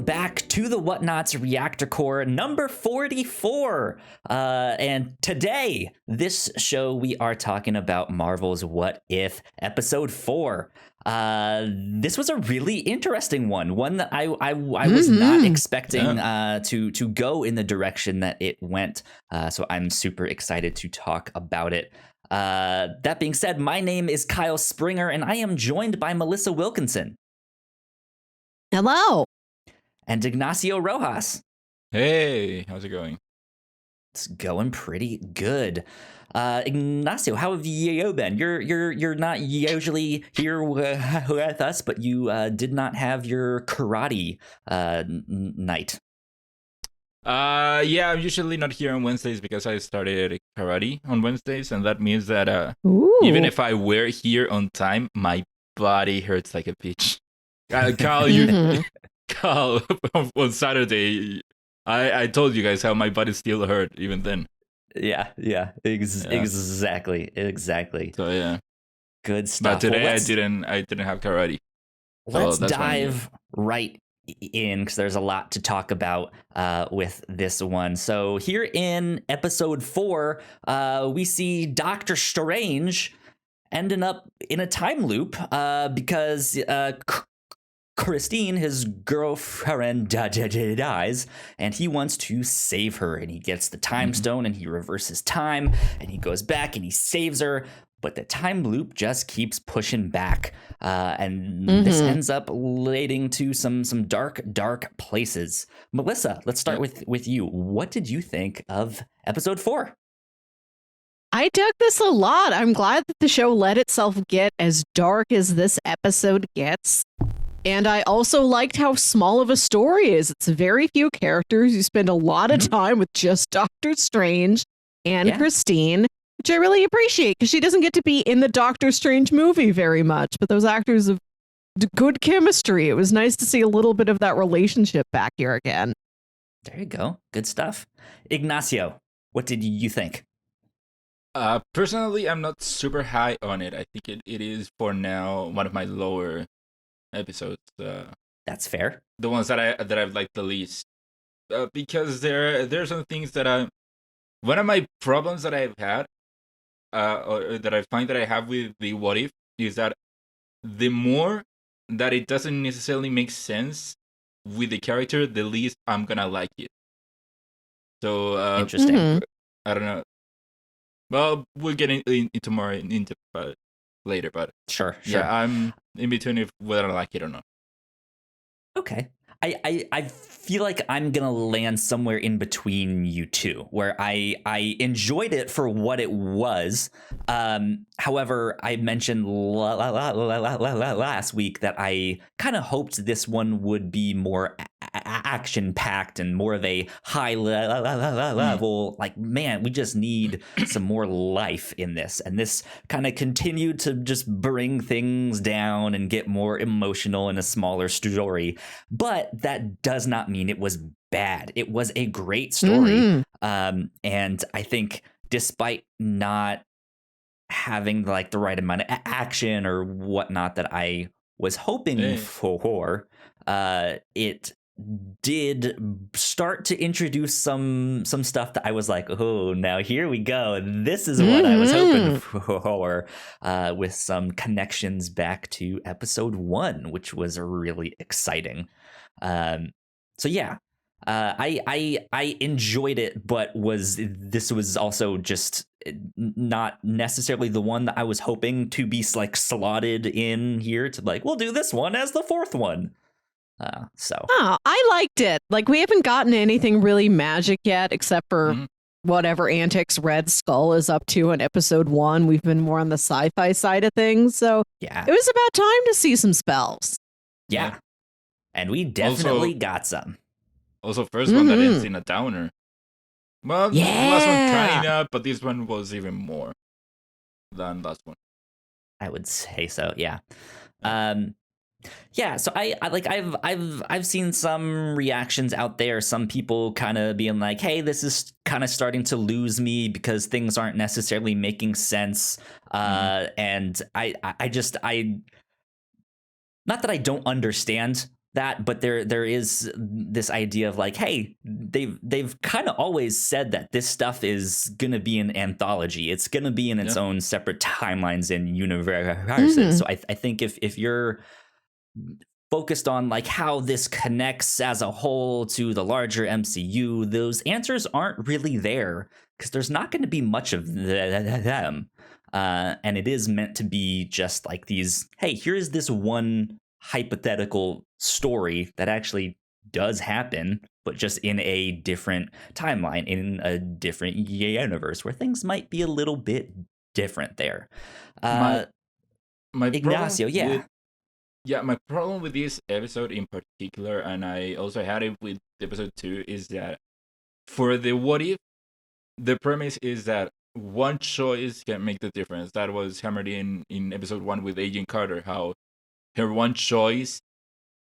Welcome back to the Whatnauts Reactor Core number 44. And today, this show, we are talking about Marvel's What If episode 4. This was a really interesting one that I was not expecting to go in the direction that it went. So I'm super excited to talk about it. That being said, my name is Kyle Springer, and I am joined by Melissa Wilkinson. Hello. And Ignacio Rojas. Hey, how's it going? It's going pretty good. Ignacio, how have you been? You're not usually here with us, but you did not have your karate night. Yeah, I'm usually not here on Wednesdays because I started karate on Wednesdays, and that means that even if I were here on time, my body hurts like a bitch. Carl, Carl, on Saturday, I told you guys how my body still hurt even then. Yeah, exactly. So yeah, good stuff. But today I didn't have karate. Let's dive right in because there's a lot to talk about with this one. So here in episode 4, we see Doctor Strange ending up in a time loop because Christine, his girlfriend, dies, and he wants to save her, and he gets the time stone, and he reverses time, and he goes back, and he saves her, but the time loop just keeps pushing back, and this ends up leading to some dark places. Melissa, let's start with you. What did you think of episode 4? I dug this a lot. I'm glad that the show let itself get as dark as this episode gets. And I also liked how small of a story is. It's very few characters. You spend a lot of time with just Doctor Strange and Christine, which I really appreciate because she doesn't get to be in the Doctor Strange movie very much. But those actors have good chemistry. It was nice to see a little bit of that relationship back here again. There you go. Good stuff. Ignacio, what did you think? Personally, I'm not super high on it. I think it is for now one of my lower episodes. That's fair. The ones that I've liked the least, because there are some things that one of my problems that I've had, or that I find that I have with the What If is that the more that it doesn't necessarily make sense with the character, the least I'm gonna like it. So interesting. I don't know. Well, we'll get into more into later, but sure. Yeah, I'm in between if whether I like it or not. Okay. I feel like I'm gonna land somewhere in between you two, where I enjoyed it for what it was. However, I mentioned last week that I kind of hoped this one would be more action packed and more of a high level. Like, man, we just need some more life in this, and this kind of continued to just bring things down and get more emotional in a smaller story. But that does not mean it was bad. It was a great story. And I think despite not having like the right amount of action or whatnot that I was hoping for, it did start to introduce some stuff that I was like, oh, now here we go. This is what I was hoping for, with some connections back to episode 1, which was really exciting. So yeah, I enjoyed it, but this was also just not necessarily the one that I was hoping to be like slotted in here to like, we'll do this one as the 4th one. I liked it. Like, we haven't gotten anything really magic yet, except for whatever antics Red Skull is up to in episode 1. We've been more on the sci-fi side of things, so yeah, it was about time to see some spells. Yeah. And we definitely got some. Also, first one that ends in a downer. Well, the last one kind of, but this one was even more than last one. I would say so, yeah. Yeah, so I've seen some reactions out there, some people kind of being like, hey, this is kind of starting to lose me because things aren't necessarily making sense. And I not that I don't understand that, but there is this idea of like, hey, they've kind of always said that this stuff is gonna be an anthology. It's gonna be in its own separate timelines and universes. So I think if you're focused on like how this connects as a whole to the larger MCU, those answers aren't really there because there's not going to be much of them. And it is meant to be just like these, hey, here's this one hypothetical story that actually does happen, but just in a different timeline, in a different universe where things might be a little bit different there. My Ignacio, my problem with this episode in particular, and I also had it with episode 2, is that for the what if, the premise is that one choice can make the difference. That was hammered in episode 1 with Agent Carter, how her one choice,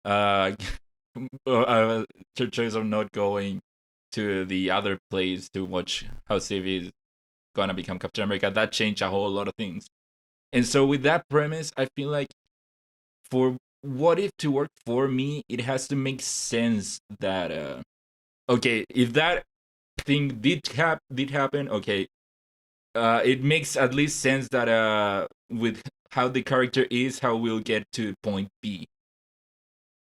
her choice of not going to the other place to watch how Sylvie is gonna become Captain America, that changed a whole lot of things. And so with that premise, I feel like for what if to work for me, it has to make sense that okay, if that thing did happen, okay, it makes at least sense that with how the character is, how we'll get to point B.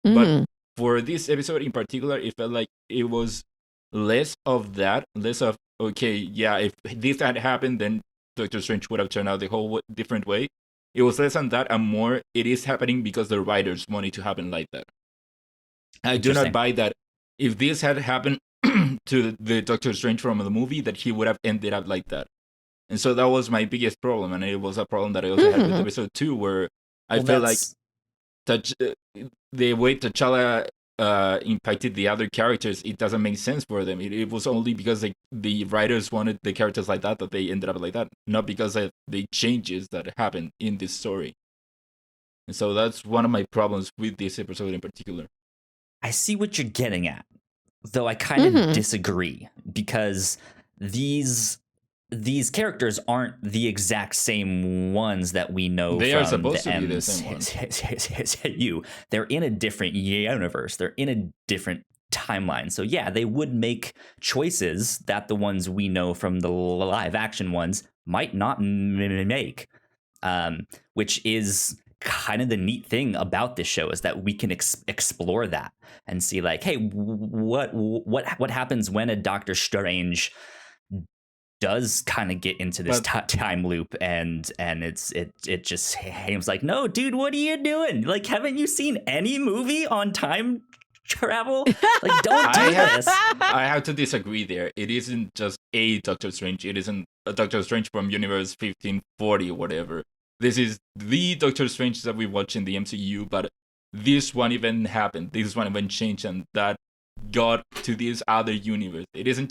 But for this episode in particular, it felt like it was less of that, less of, okay, yeah, if this had happened, then Doctor Strange would have turned out the whole different way. It was less than that and more, it is happening because the writers want it to happen like that. I do not buy that if this had happened to the Doctor Strange from the movie, that he would have ended up like that. And so that was my biggest problem, and it was a problem that I also had with episode 2, where I felt like the way T'Challa impacted the other characters, it doesn't make sense for them. It was only because the writers wanted the characters like that they ended up like that, not because of the changes that happened in this story. And so that's one of my problems with this episode in particular. I see what you're getting at, though I kind of disagree, because these characters aren't the exact same ones that we know they from are supposed the to be the same ones. MCU. They're in a different universe. They're in a different timeline. So yeah, they would make choices that the ones we know from the live action ones might not make, which is kind of the neat thing about this show, is that we can explore that and see like, hey, what happens when a Doctor Strange does kind of get into this time loop, and it just seems like, no, dude, what are you doing? Like, haven't you seen any movie on time travel? Like, don't do this. I have to disagree there. It isn't just a Doctor Strange. It isn't a Doctor Strange from universe 1540 or whatever. This is the Doctor Strange that we watch in the MCU, but this one event happened. This one event changed, and that got to this other universe. It isn't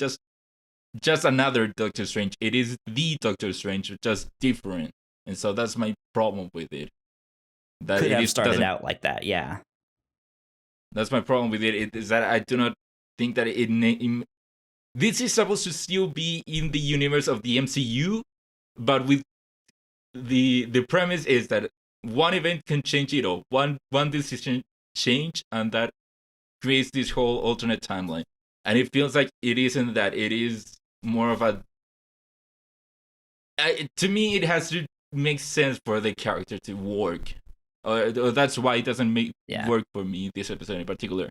just another Doctor Strange. It is the Doctor Strange, just different. And so that's my problem with it. That could have started out like that, yeah. That's my problem with it. Is that I do not think that this is supposed to still be in the universe of the MCU, but with the premise is that one event can change it all. One decision change, and that creates this whole alternate timeline. And it feels like it isn't that. It is more of a... to me, it has to make sense for the character to work. That's why it doesn't work for me, this episode in particular.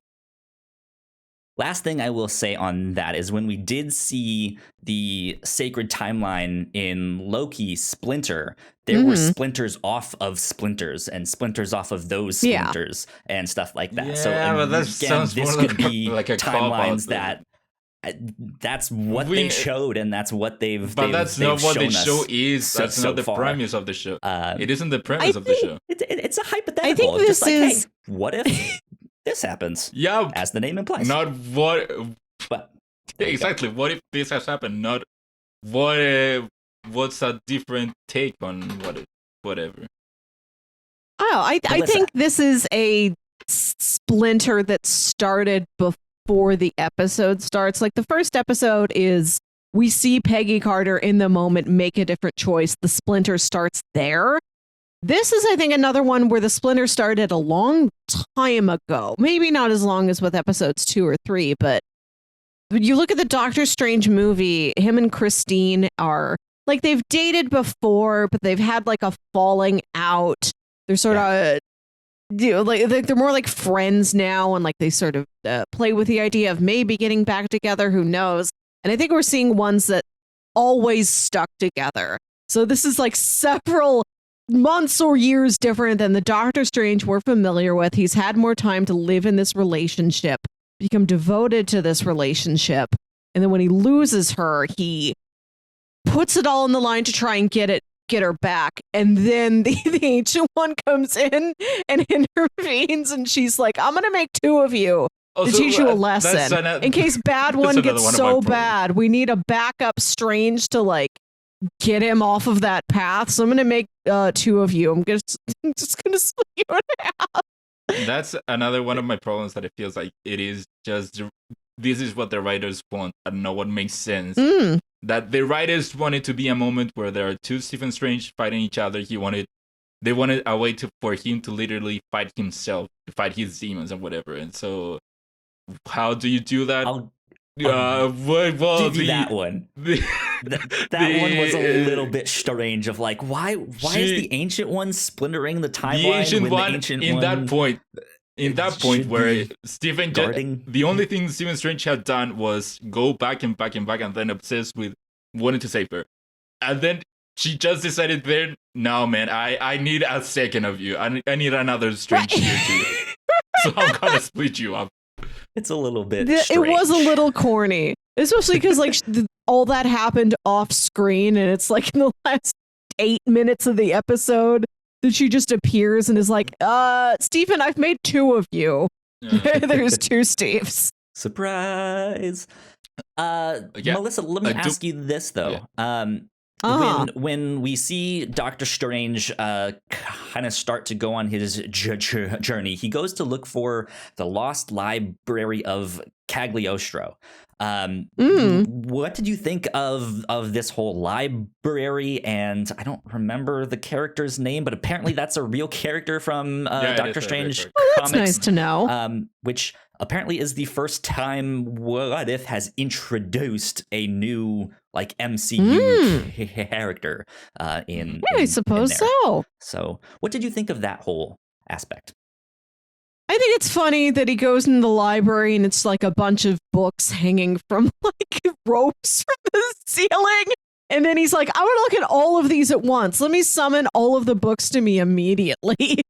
Last thing I will say on that is when we did see the sacred timeline in Loki splinter, there were splinters off of splinters and splinters off of those splinters and stuff like that. Yeah, so but that sounds this more could be like a timelines that that's what they showed, and that's what they've. But that's not what the show is. That's not the premise of the show. It isn't the premise of the show. It's a hypothetical. I think this is. Hey, what if this happens? Yeah, as the name implies. Not what. But exactly. What if this has happened? Not what. What's a different take on whatever? Oh, I think this is a splinter that started before the episode starts. Like, the first episode is we see Peggy Carter in the moment make a different choice. The splinter starts there. This is, I think, another one where the splinter started a long time ago. Maybe not as long as with episodes 2 or 3, but when you look at the Doctor Strange movie, him and Christine are like they've dated before, but they've had like a falling out. They're sort of like they're more like friends now, and like they sort of play with the idea of maybe getting back together. Who knows? And I think we're seeing ones that always stuck together. So this is like several months or years different than the Doctor Strange we're familiar with. He's had more time to live in this relationship, become devoted to this relationship. And then when he loses her, he puts it all on the line to try and get her back. And then the Ancient One comes in and intervenes, and she's like, I'm going to make 2 of you to teach you a lesson. In case Bad One gets so bad, we need a backup Strange to like get him off of that path. So I'm going to make 2 of you. I'm just going to split you in half. That's another one of my problems, that it feels like it is just, this is what the writers want. I don't know what makes sense. That the writers wanted to be a moment where there are 2 Stephen Strange fighting each other. They wanted a way for him to literally fight himself, to fight his demons and whatever. And so, how do you do that? I'll give you that one. That one was a little bit strange. Of like, why is the Ancient One splintering the timeline? The Ancient One, in that point where Stephen, the only thing Stephen Strange had done was go back and back and back, and then obsessed with wanting to save her, and then she just decided, then, no man, I need a second of you. I need another Strange here too. So I'm gonna split you up. It's a little bit strange. It was a little corny, especially because like all that happened off screen, and it's like in the last 8 minutes of the episode that she just appears and is like, Stephen, I've made 2 of you. Yeah. There's 2 Steves. Surprise. Melissa, let me ask you this though. Yeah. When we see Doctor Strange kind of start to go on his journey, he goes to look for the lost library of Cagliostro. What did you think of this whole library? And I don't remember the character's name, but apparently that's a real character from Doctor Strange comics. Oh, that's nice to know. Which apparently is the first time What If has introduced a new like MCU character I suppose so. So what did you think of that whole aspect? I think it's funny that he goes in the library and it's like a bunch of books hanging from like ropes from the ceiling. And then he's like, I want to look at all of these at once. Let me summon all of the books to me immediately.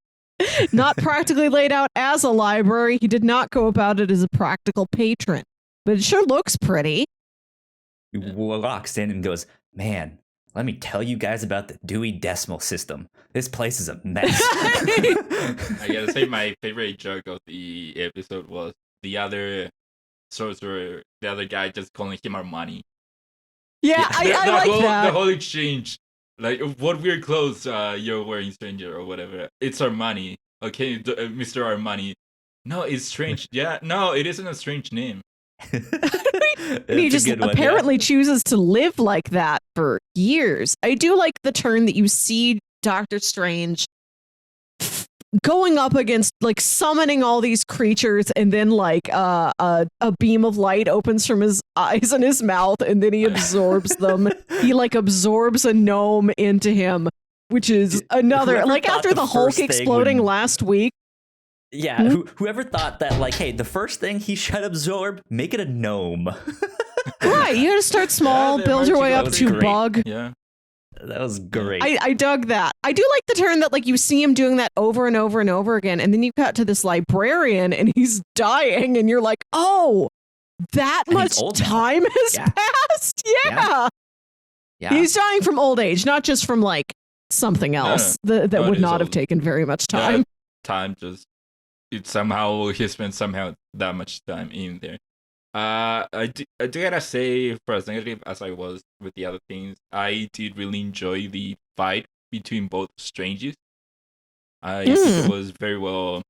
Not practically laid out as a library. He did not go about it as a practical patron, but it sure looks pretty. He walks in and goes, man, let me tell you guys about the Dewey Decimal System. This place is a mess. I gotta say, my favorite joke of the episode was the other sorcerer, the other guy just calling him Armani. Yeah, I like that. The whole exchange. Like, what weird clothes you're wearing, stranger, or whatever. It's Armani. Okay, Mr. Armani. No, it's strange. Yeah, no, it isn't a strange name. And he just apparently chooses to live like that for years. I do like the turn that you see Doctor Strange going up against, like, summoning all these creatures, and then like a beam of light opens from his eyes and his mouth, and then he absorbs them. He like absorbs a gnome into him, which is another, like, after the Hulk exploding last week. Yeah, whoever thought that, like, hey, the first thing he should absorb, make it a gnome. Right, you gotta start small, build your way up to bug. Yeah. That was great. I dug that. I do like the turn that, like, you see him doing that over and over and over again, and then you cut to this librarian and he's dying, and you're like, oh, that and much time has passed? Yeah. He's dying from old age, not just from, like, something else that would not have taken very much time. Yeah, time just, he spent somehow that much time in there. I do gotta say, for as negative as I was with the other things, I did really enjoy the fight between both strangers. I think it was very well,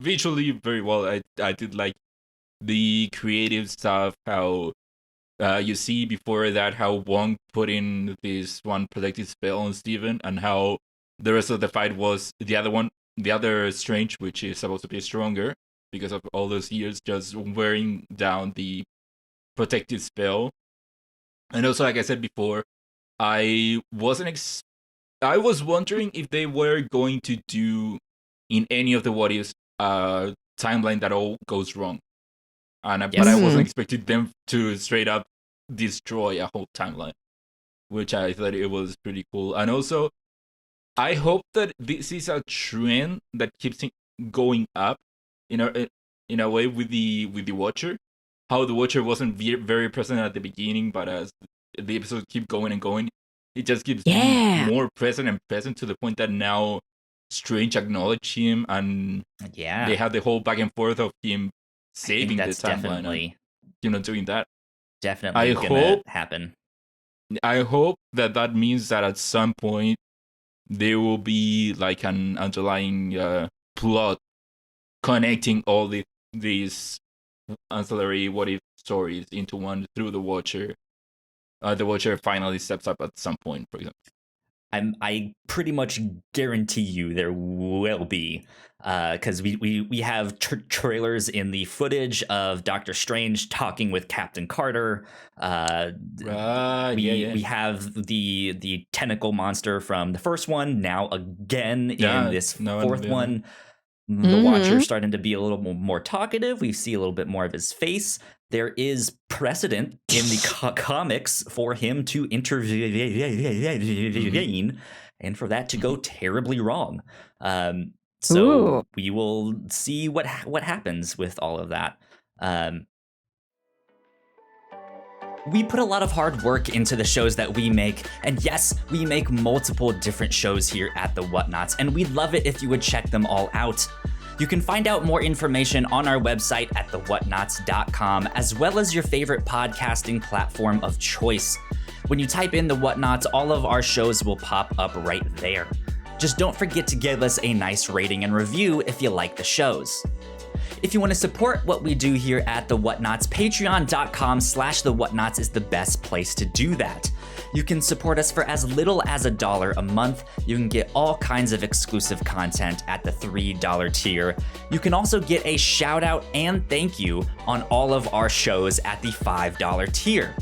visually very well. I did like the creative stuff, how you see before that how Wong put in this one protective spell on Steven, and how the rest of the fight was the other Strange, which is supposed to be stronger because of all those years just wearing down the protective spell. And also, like I said before, I wasn't. I was wondering if they were going to do in any of the what ifs timeline that all goes wrong, but I wasn't expecting them to straight up destroy a whole timeline, which I thought it was pretty cool. And also, I hope that this is a trend that keeps going up, in a way with the Watcher. How the Watcher wasn't very present at the beginning, but as the episodes keep going and going, it just keeps being more present and present to the point that now Strange acknowledged him, and they have the whole back and forth of him saving the timeline. Doing that. Definitely gonna happen. I hope that means that at some point there will be like an underlying plot connecting all these ancillary what if stories into one through the Watcher. The Watcher finally steps up at some point, for example. I pretty much guarantee you there will be, because we have trailers in the footage of Doctor Strange talking with Captain Carter. We have the tentacle monster from the first one now again in this fourth one. The Watcher starting to be a little more talkative. We see a little bit more of his face. There is precedent in the comics for him to intervene and for that to go terribly wrong. So we will see what happens with all of that. We put a lot of hard work into the shows that we make, and yes, we make multiple different shows here at the Whatnauts, and we'd love it if you would check them all out. You can find out more information on our website at thewhatnauts.com, as well as your favorite podcasting platform of choice. When you type in the Whatnauts, all of our shows will pop up right there. Just don't forget to give us a nice rating and review if you like the shows. If you want to support what we do here at The Whatnauts, patreon.com/The Whatnauts is the best place to do that. You can support us for as little as $1 a month. You can get all kinds of exclusive content at the $3 tier. You can also get a shout out and thank you on all of our shows at the $5 tier.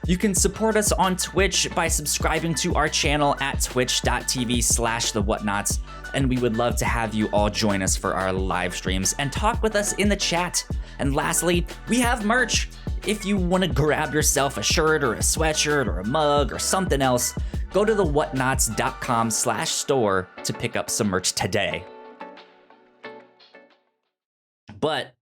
You can support us on Twitch by subscribing to our channel at twitch.tv/The Whatnauts, and we would love to have you all join us for our live streams and talk with us in the chat. And lastly, we have merch. If you want to grab yourself a shirt or a sweatshirt or a mug or something else, go to thewhatnauts.com/store to pick up some merch today. But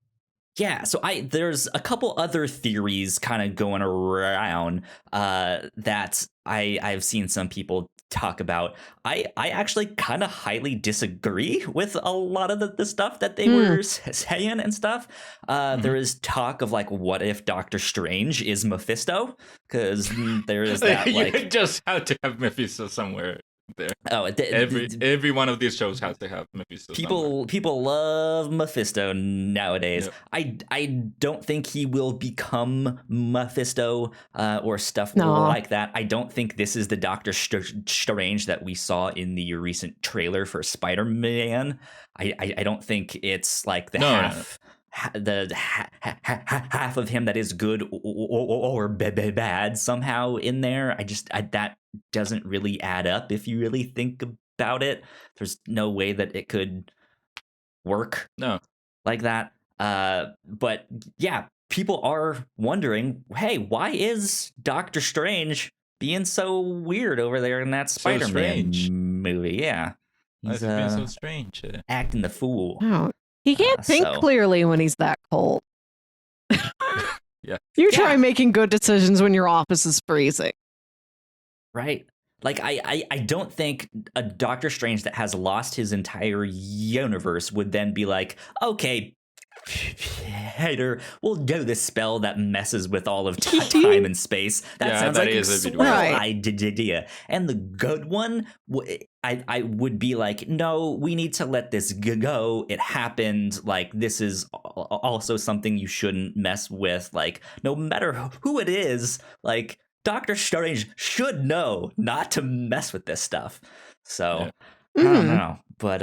yeah, so there's a couple other theories kind of going around that I've seen some people talk about. I actually kind of highly disagree with a lot of the stuff that they were saying and stuff. There is talk of like, what if Doctor Strange is Mephisto? Because there is that like you just have to have Mephisto somewhere there. Oh, every one of these shows has to have Mephisto. People love Mephisto nowadays. Yep. I don't think he will become Mephisto or stuff like that. I don't think this is the Doctor Strange that we saw in the recent trailer for Spider-Man. I don't think it's like the half of him that is good or bad somehow in there. That doesn't really add up if you really think about it. There's no way that it could work like that. But yeah, people are wondering, hey, why is Doctor Strange being so weird over there in that Spider-Man movie? Yeah, he's being so strange, acting the fool. Oh. He can't think clearly when he's that cold. Yeah. You try making good decisions when your office is freezing. Right. Like, I don't think a Doctor Strange that has lost his entire universe would then be like, okay, Peter, we'll do this spell that messes with all of time and space. That sounds like a swell idea. And the good one, I would be like, no, we need to let this go. It happened. Like, this is also something you shouldn't mess with. Like, no matter who it is, like, Doctor Strange should know not to mess with this stuff. So I don't Mhm. know, but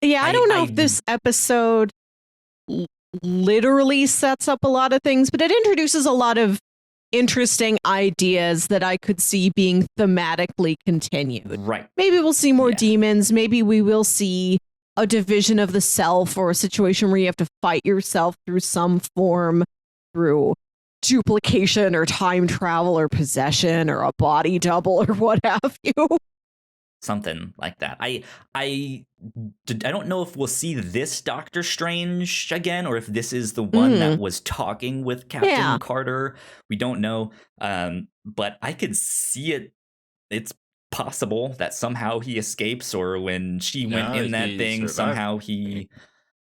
Yeah, I don't know if I this episode l- literally sets up a lot of things, but it introduces a lot of interesting ideas that I could see being thematically continued. right, Maybe we'll see more yeah, demons. Maybe we will see a division of the self or a situation where you have to fight yourself through some form, through duplication or time travel or possession or a body double or what have you. something like that. I I don't know if we'll see this Doctor Strange again, or if this is the one that Mm, was talking with yeah. Captain Carter. We don't know, but I could see it. It's possible that somehow he escapes, or when she went No, in that he thing, survived. somehow he,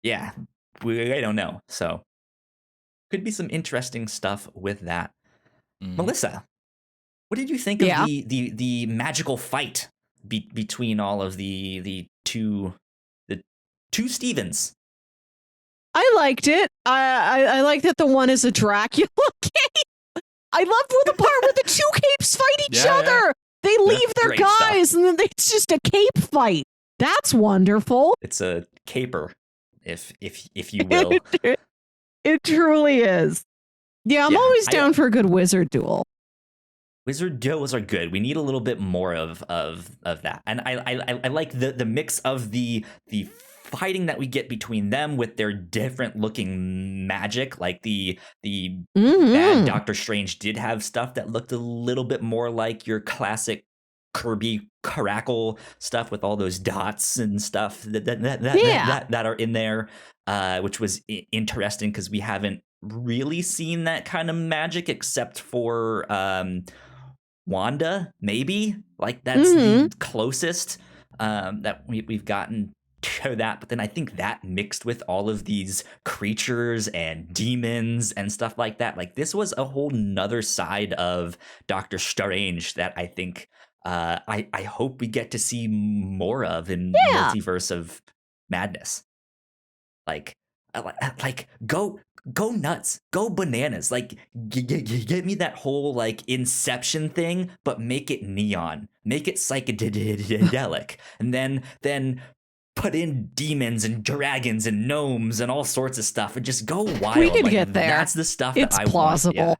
yeah, I don't know. So could be some interesting stuff with that. Mhm. Melissa, what did you think of Yeah. the magical fight between all of the two Stevens? I liked it. I like that the one is a Dracula cape. I love the part where the two capes fight each Yeah, yeah. other. They Yeah. leave their Great stuff. guys and then it's just a cape fight. That's wonderful. It's a caper, if you will. It truly is. Yeah, I'm Yeah, always down for a good wizard duel. Wizard duos are good. We need a little bit more of that, and I like the mix of the fighting that we get between them with their different looking magic. Like the bad Mm-hmm. Doctor Strange did have stuff that looked a little bit more like your classic Kirby Crackle stuff with all those dots and stuff Yeah. that are in there, which was interesting because we haven't really seen that kind of magic except for Wanda, maybe. Like that's Mm-hmm. the closest that we've gotten to that. But then I think that mixed with all of these creatures and demons and stuff like that, like this was a whole nother side of Doctor Strange that I think I hope we get to see more of in Yeah. Multiverse of Madness. Like, like go nuts, go bananas. Like, get me that whole like Inception thing, but make it neon, make it psychedelic, and then put in demons and dragons and gnomes and all sorts of stuff, and just go We wild. could Like get there. that's the stuff It's that I want. plausible.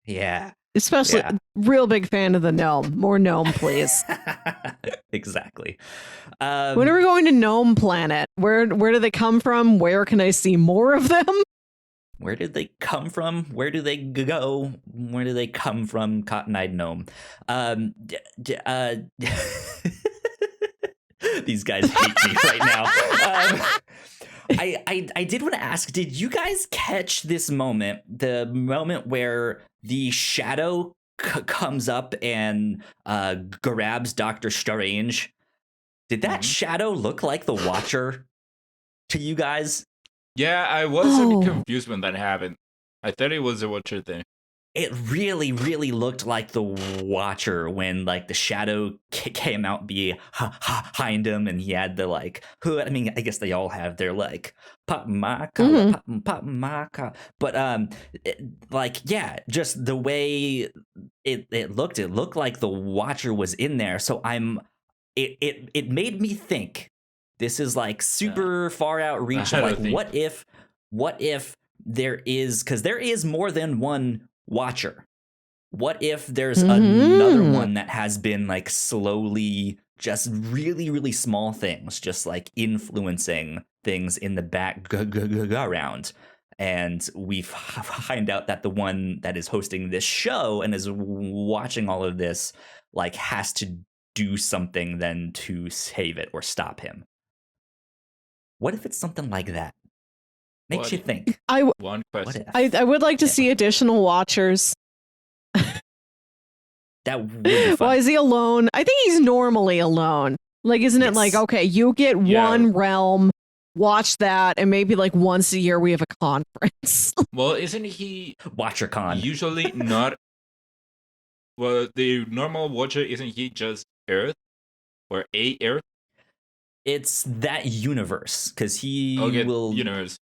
Yeah. Especially Yeah. real big fan of the gnome. More gnome, please. Exactly. When are we going to Gnome Planet? Where do they come from? Where can I see more of them? Where did they come from? Where do they go? Where do they come from? Cotton-eyed gnome. These guys hate me right now. I did want to ask, did you guys catch this moment? The moment where the shadow comes up and grabs Doctor Strange. Did that shadow look like the Watcher to you guys? Yeah, I was a bit Oh. confused when that happened. I thought it was a Watcher thing. It really, really looked like the Watcher when like the shadow came out behind him, and he had the like hood. I mean, I guess they all have their like pop my collar, pop my collar. But like yeah, just the way it looked like the Watcher was in there. So it made me think this is like super far out reach. I Of don't like think- what if there is, because there is more than one Watcher. What if there's another one that has been like slowly just really, really small things, just like influencing things in the background? And we find out that the one that is hosting this show and is watching all of this, like, has to do something then to save it or stop him. What if it's something like that? Makes What you if? think. One What question. if? I would like to Yeah. see additional watchers. That would be fun. Why is he alone? I think he's normally alone. Like, isn't it like, Yes. okay, you get Yeah. one realm, watch that, and maybe like once a year we have a conference. Well, isn't he WatcherCon. usually not? Well, the normal Watcher, isn't he just Earth or a Earth? It's that universe, because he Okay, will. universe.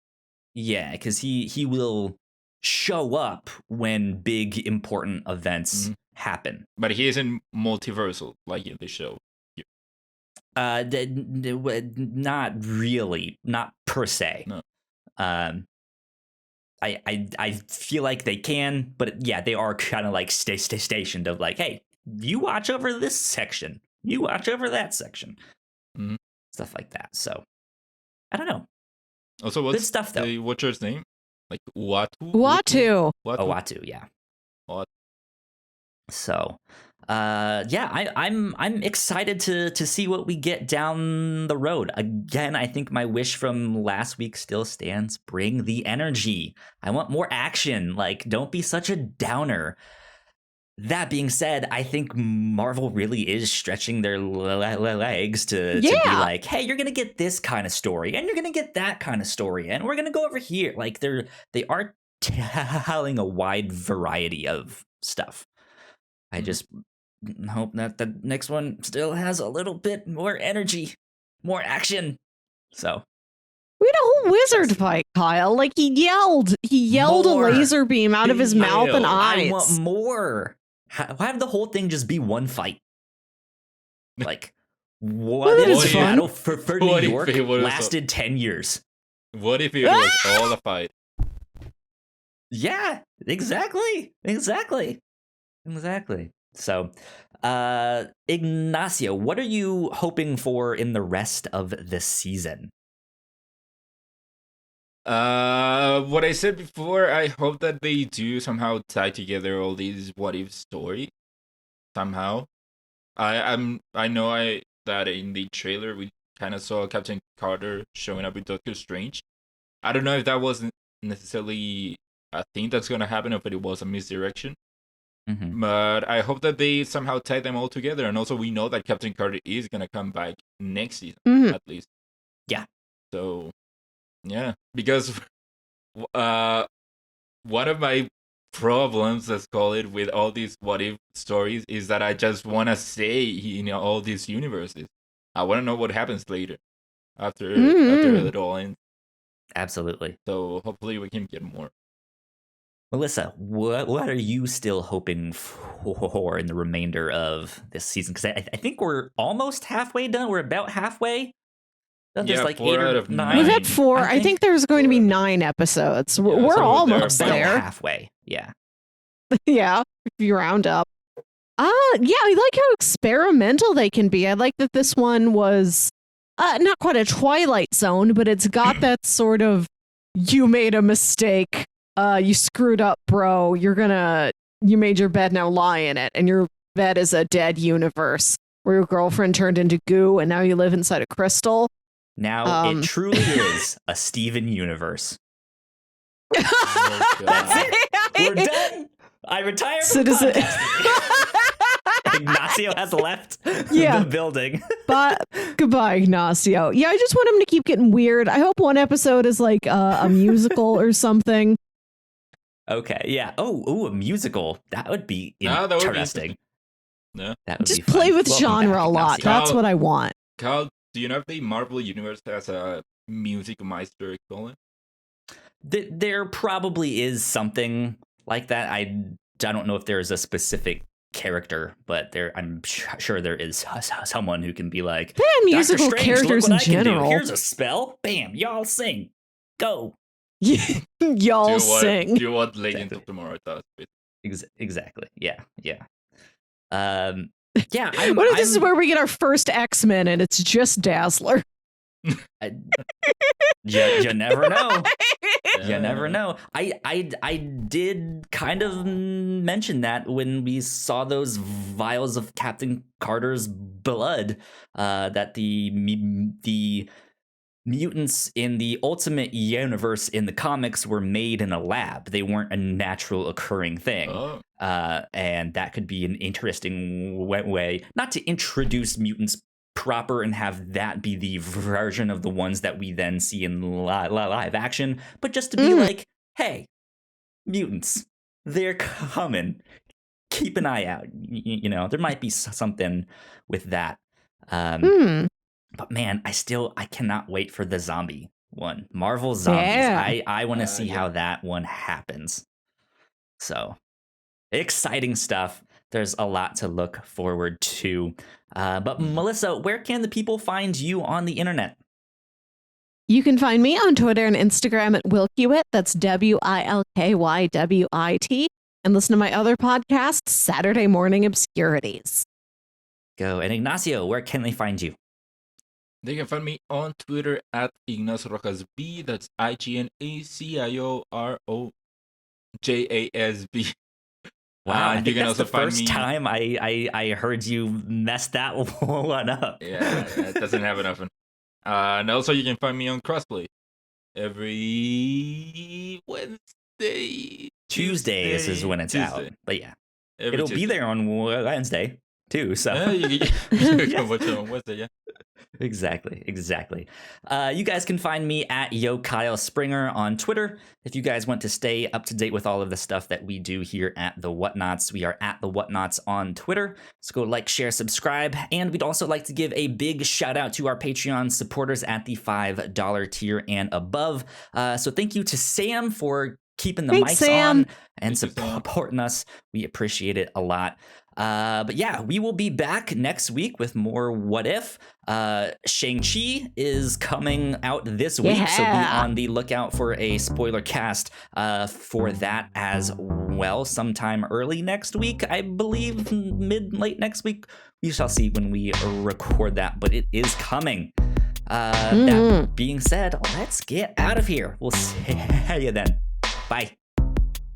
Yeah, because he will show up when big important events happen. But he isn't multiversal like in the show. Not really, not per se. No. I feel like they can, but yeah, they are kind of like stationed of like, hey, you watch over this section, you watch over that section, stuff like that. So I don't know. Also, Good what's stuff though. the Watcher's name? Like Watu? Watu. Watu, yeah. What? So, yeah, I'm excited to see what we get down the road. Again, I think my wish from last week still stands. Bring the energy. I want more action. Like, don't be such a downer. That being said, I think Marvel really is stretching their legs to be like, hey, you're gonna get this kind of story, and you're gonna get that kind of story, and we're gonna go over here. Like they are telling a wide variety of stuff. I just hope that the next one still has a little bit more energy, more action. So we had a whole wizard fight, Kyle. Like he yelled more. a laser beam out of his mouth and eyes. I want more. Have the whole thing just be one fight. Like what if Battle for New York lasted 10 years? What if it was all a fight? Yeah, exactly. So, Ignacio, what are you hoping for in the rest of the season? What I said before, I hope that they do somehow tie together all these what if story. Somehow. I know that in the trailer we kind of saw Captain Carter showing up with Doctor Strange. I don't know if that wasn't necessarily a thing that's gonna happen, or if it was a misdirection. But I hope that they somehow tie them all together, and also we know that Captain Carter is gonna come back next season, at least. Yeah. So, yeah, because one of my problems, let's call it, with all these what if stories is that I just want to stay in all these universes. I want to know what happens later after it all ends. Absolutely. So hopefully we can get more. Melissa, what are you still hoping for in the remainder of this season? Because I think we're almost halfway done. We're about halfway. There's like 8 or 9. Was that 4? I think there's going to be 9 episodes. Yeah, we're almost there. Halfway. Yeah. Yeah, if you round up. Yeah, I like how experimental they can be. I like that this one was not quite a Twilight Zone, but it's got that sort of, you made a mistake. You screwed up, bro. You made your bed, now lie in it. And your bed is a dead universe where your girlfriend turned into goo and now you live inside a crystal. Now it truly is a Steven universe. Oh, that's it. We're done. I retire from Ignacio has left the building. But goodbye, Ignacio. Yeah, I just want him to keep getting weird. I hope one episode is like a musical or something. Okay, yeah. Oh, a musical. That would be interesting. No, that would just be play fun. with genre a lot. That's what I want. Kyle, do you know if the Marvel Universe has a music meister equivalent? There probably is something like that. I don't know if there is a specific character, but I'm sure there is someone who can be like, musical Strange, characters in general. Here's a spell. Bam, y'all sing. Go. Y'all sing. Do you want Legends of Tomorrow does? Exactly. Yeah. Yeah. What if this is where we get our first X-Men and it's just Dazzler? You never know. You never know. I did kind of mention that when we saw those vials of Captain Carter's blood, that the mutants in the Ultimate Universe in the comics were made in a lab. They weren't a natural occurring thing. Oh. And that could be an interesting way, not to introduce mutants proper and have that be the version of the ones that we then see in live action, but just to be like, hey, mutants, they're coming. Keep an eye out. You know, there might be something with that. But man, I cannot wait for the zombie one. Marvel Zombies. Yeah. I want to see how that one happens. So exciting stuff. there's a lot to look forward to. But Melissa, where can the people find you on the internet? You can find me on Twitter and Instagram at Wilkywit. That's WILKYWIT. And listen to my other podcast, Saturday Morning Obscurities. Go. And Ignacio, where can they find you? They can find me on Twitter at Ignacio Rojas B. That's IGNACIOROJASB. Wow, I you think can that's also the find first me. time I heard you mess that one up. Yeah, it doesn't happen often. And also you can find me on Crossplay every Wednesday. Tuesdays is when it's out. But yeah, Every it'll be Tuesday. there on Wednesday too. So Yeah, you can watch it on Wednesday, yeah. Exactly. You guys can find me at Kyle Springer on Twitter. If you guys want to stay up to date with all of the stuff that we do here at the Whatnauts, we are at the Whatnauts on Twitter. So go like, share, subscribe. And we'd also like to give a big shout out to our Patreon supporters at the $5 tier and above. So thank you to Sam for keeping the Thanks, mics Sam. on and supporting us. We appreciate it a lot. But yeah, we will be back next week with more What If. Shang-Chi is coming out this week, so be on the lookout for a spoiler cast for that as well, sometime early next week, I believe, late next week. We shall see when we record that, but it is coming. That being said, let's get out of here. We'll see you then. Bye.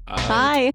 Bye.